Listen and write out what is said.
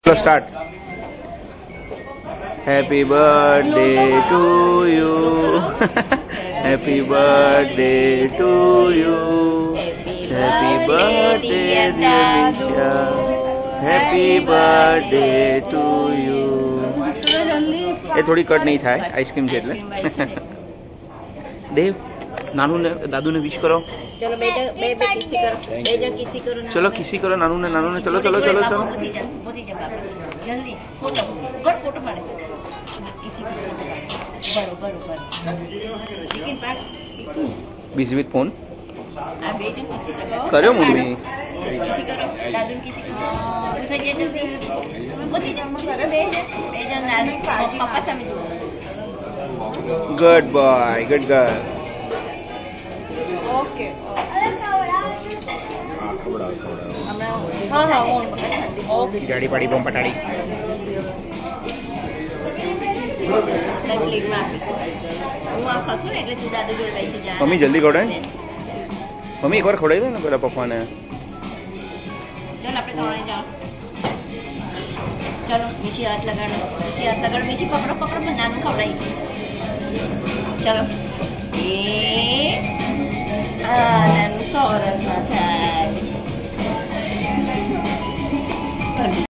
Start. Happy birthday to you. Happy birthday to you. Happy birthday dear Nisha. Happy birthday to you. ये थोड़ी cut नहीं था ice cream के એટલે देव नानू ने दादू ने विश करो चलो बेटा किसी करो बेटा किसी करो चलो किसी करो नानू ने चलो चलो चलो चलो जल्दी फोटो मारे किसी करो बरोबर लेकिन पास बिजी विथ फोन आ बेटा किसी करो करो मम्मी किसी करो दादू किसी करो उसे ये जल्दी मोती जम करो बेटा नानू पापा सामने good boy good girl okay हाँ ओके गाड़ी पाड़ी बम पटाड़ी मम्मी जल्दी खोड़े मम्मी एक बार खोड़ाई दो ना पेला पप्पा ने चल अपने थोड़ा जाओ चलो नीचे हाथ लगाना नीचे पकड़ो मैं नानू खवड़ाई चलो